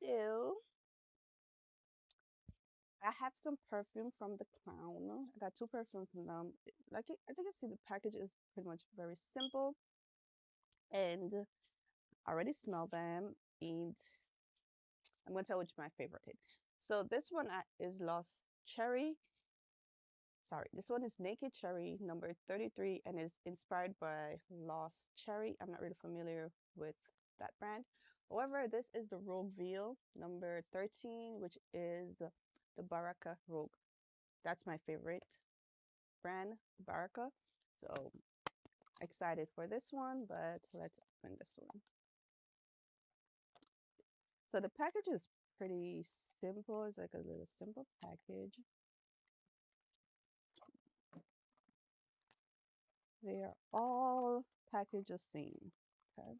So I have some perfume from the Clown. I got two perfume from them. As you can see, the package is pretty much very simple, and I already smell them. And I'm gonna tell which my favorite is. So this one is Lost Cherry. Sorry, this one is Naked Cherry number 33, and is inspired by Lost Cherry. I'm not really familiar with that brand. However, this is the Rogue Veil number 13, which is the Baraka Rogue. That's my favorite brand, Baraka. So excited for this one, but let's open this one. So the package is pretty simple. It's like a little simple package. They are all packaged the same. Okay.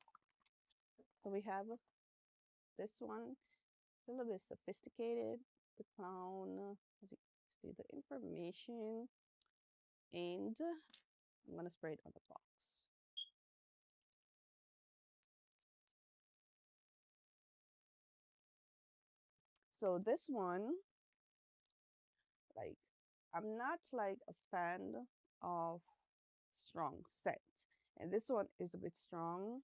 So we have this one. It's a little bit sophisticated. The clown, as you can see, the information, and I'm gonna spray it on the box. So this one, like, I'm not like a fan of strong scent, and this one is a bit strong.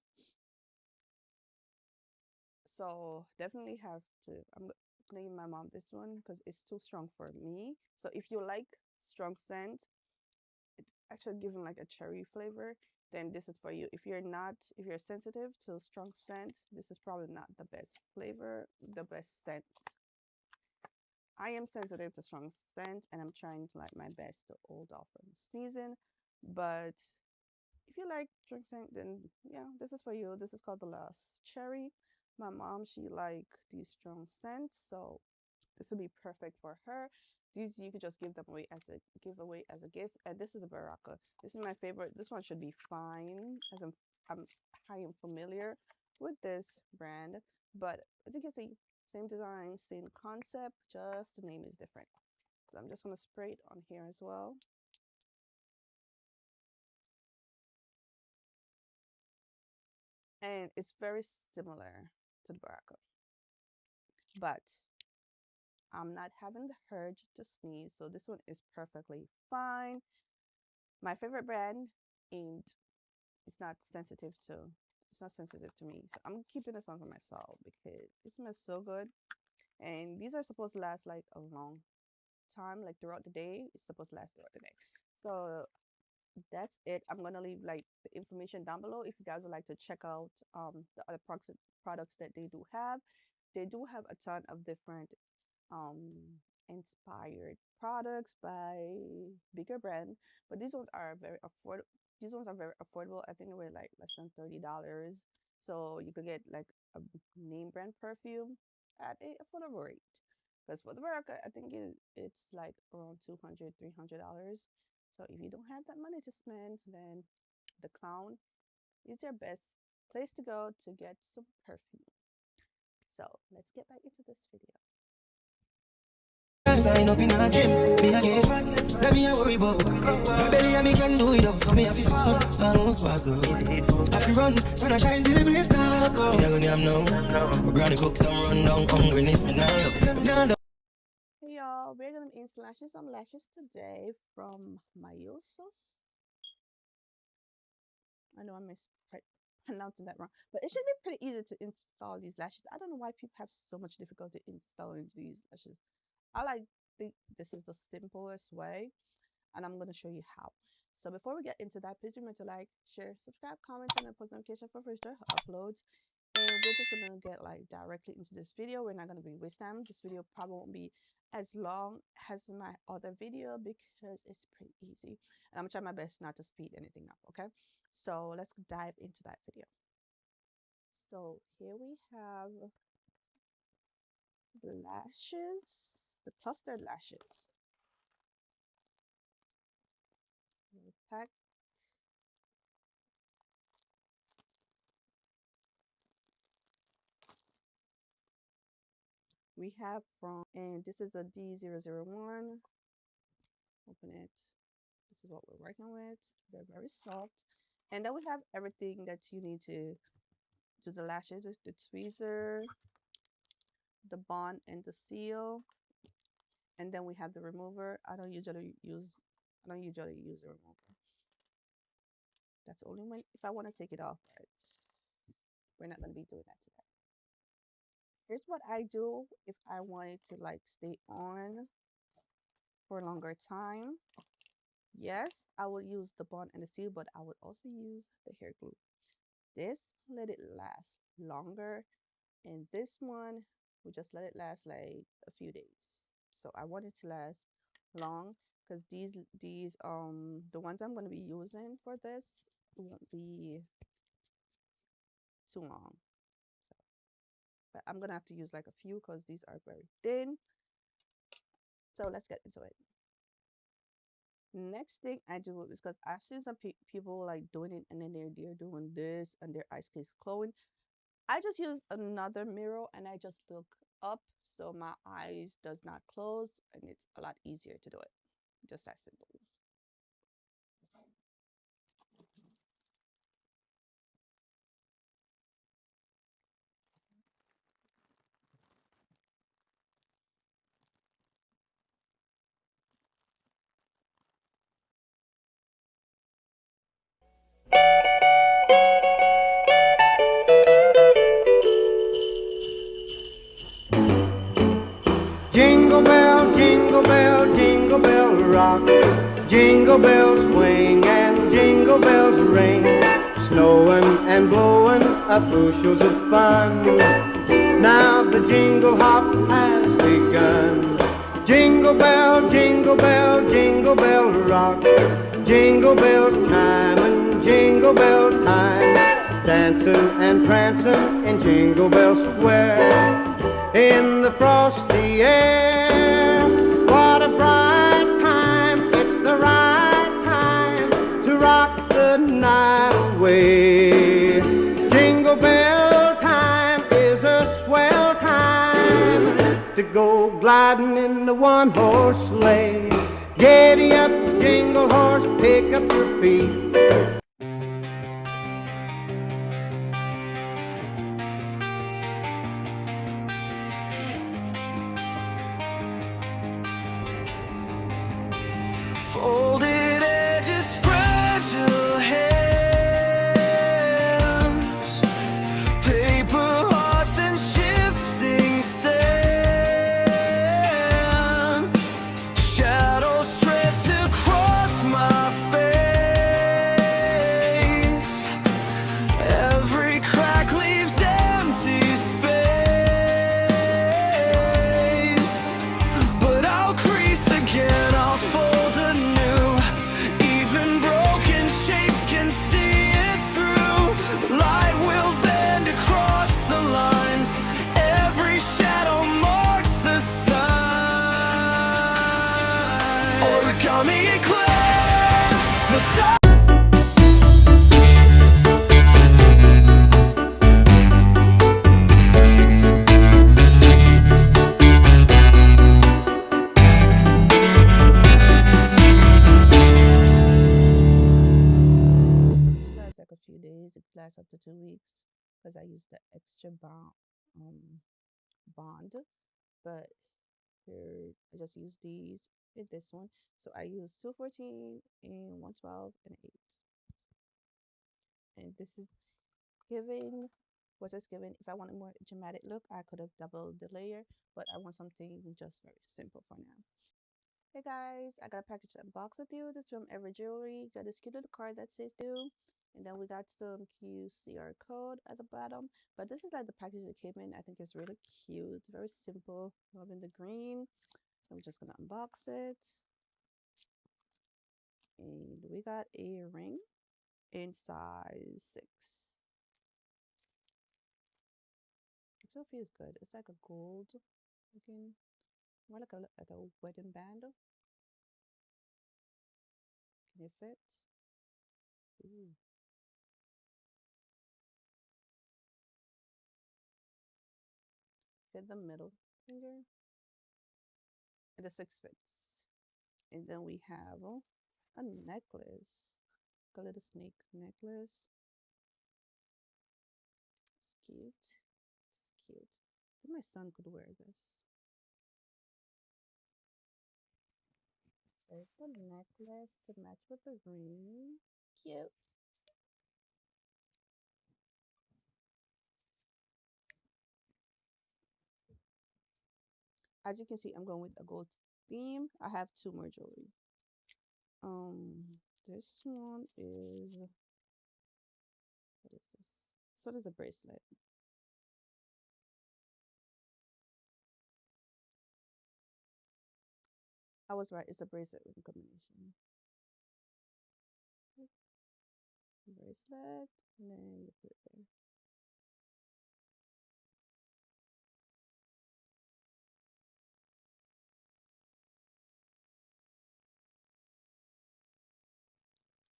So definitely have to. I'm gonna give my mom this one because it's too strong for me. So if you like strong scent, it's actually giving like a cherry flavor, then this is for you. If you're not, if you're sensitive to strong scent, this is probably not the best flavor, the best scent. I am sensitive to strong scent, and I'm trying to like my best to hold off from sneezing. But if you like strong scent, then yeah, this is for you. This is called the Last Cherry. My mom, she like these strong scents, so this would be perfect for her. These you could just give them away as a giveaway as a gift. And this is a Baraka. This is my favorite. This one should be fine, as I'm I am familiar with this brand, but as you can see, same design, same concept, just the name is different. So I'm just gonna spray it on here as well. And it's very similar to the Baraka, but I'm not having the urge to sneeze, so this one is perfectly fine. My favorite brand, and it's not sensitive to it's not sensitive to me. So I'm keeping this one for myself because it smells so good. And these are supposed to last like a long time, like throughout the day. It's supposed to last throughout the day. So that's it. I'm gonna leave like the information down below if you guys would like to check out the other products that they do have. They do have a ton of different um inspired products by bigger brand, but these ones are very affordable. These ones are very affordable. I think they were like less than $30, so you could get like a name brand perfume at a affordable rate. Because for the America, I think it's like around 200, $300. So if you don't have that money to spend, then the Clown is your best place to go to get some perfume. So let's get back into this video. Sign up in a gym, me a get fat. Let me a worry about. My belly and me can do it out, so me have to fast. Almost pass up. Have to run, sun a shine till the place dark out. Me a go name now. My granny cook some run down, hungriness me now. Hey y'all, we're gonna be installation some lashes today from Mayosos. I know I mispronouncing that wrong, but it should be pretty easy to install these lashes. I don't know why people have so much difficulty installing these lashes. I like think this is the simplest way, and I'm gonna show you how. So before we get into that, please remember to like, share, subscribe, comment, and then post notification for future uploads. And we're just gonna get like directly into this video. We're not gonna be waste time. This video probably won't be as long as my other video because it's pretty easy. And I'm gonna try my best not to speed anything up, okay? So let's dive into that video. So here we have the lashes, the clustered lashes. Pack. We have from, and this is a D001. Open it. This is what we're working with. They're very soft. And then we have everything that you need to do the lashes, the tweezer, the bond and the seal, and then we have the remover. I don't usually use the remover. That's only when if I want to take it off, but we're not going to be doing that today. Here's what I do if I wanted to like stay on for a longer time. Yes, I will use the bond and the seal, but I would also use the hair glue. This let it last longer, and this one we just let it last like a few days. So I want it to last long because these the ones I'm going to be using for this won't be too long. So, but I'm gonna have to use like a few because these are very thin. So let's get into it. Next thing I do is because I've seen some people like doing it and then they're doing this and their eyes keeps glowing. I just use another mirror and I just look up so my eyes does not close and it's a lot easier to do it. Just that simple. Jingle bell rock. Jingle bells swing and jingle bells ring. Snowing and blowing up bushels of fun. Now the jingle hop has begun. Jingle bell rock. Jingle bells chime and jingle bell time. Dancing and prancing in Jingle Bell Square. In the frosty air, what a bright time. It's the right time to rock the night away. Jingle bell time is a swell time to go gliding in the one-horse sleigh. Giddy up, jingle horse, pick up your feet. Folded edges, fragile hands, paper hearts and shifting sand. Shadows stretch across my face. Every crack leaves empty space. But I'll crease again, I'll fold anew. Even broken shapes can see it through. Light will bend across the lines. Every shadow marks the sign. Origami eclipse, the sun. It lasts like a few days. It lasts up to 2 weeks because I use the extra bond. But here I just use these in this one. So I use 214 and 112 and 8. And this is giving was just given if I want a more dramatic look, I could have doubled the layer, but I want something just very simple for now. Hey guys, I got a package to unbox with you. This is from Evry Jewelry. Got this cute little card that says do. And then we got some QR code at the bottom. But this is like the package that came in. I think it's really cute. It's very simple. Loving the green. So I'm just gonna unbox it. And we got a ring in size 6. It still feels good. It's like a gold looking, more like a wedding band. Can it fit? Ooh, fit the middle finger, and the 6 fits. And then we have a necklace, like a little snake necklace. It's cute. It's cute. think my son could wear this. There's the necklace to match with the ring. Cute. As you can see, I'm going with a gold theme. I have two more jewelry. This one is, what is this? So it is a bracelet. I was right. It's a bracelet with a combination. Bracelet, and then you put it there.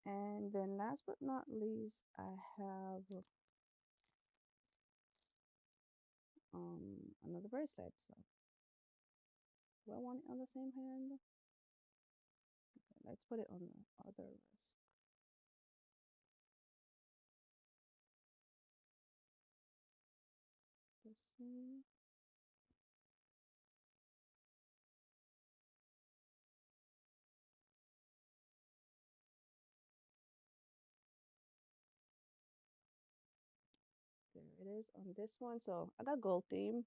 And then last but not least, I have another bracelet. So do I want it on the same hand? Okay, let's put it on the other wrist. This one. There it is on this one. So I got gold theme.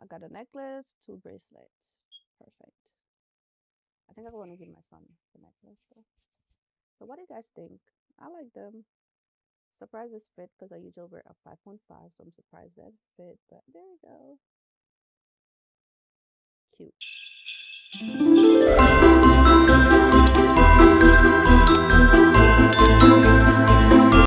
I got a necklace, two bracelets. Perfect. I think I want to give my son the necklace though. So what do you guys think? I like them. Surprised this fit because I usually wear a 5.5, so I'm surprised that fit. But there you go. Cute.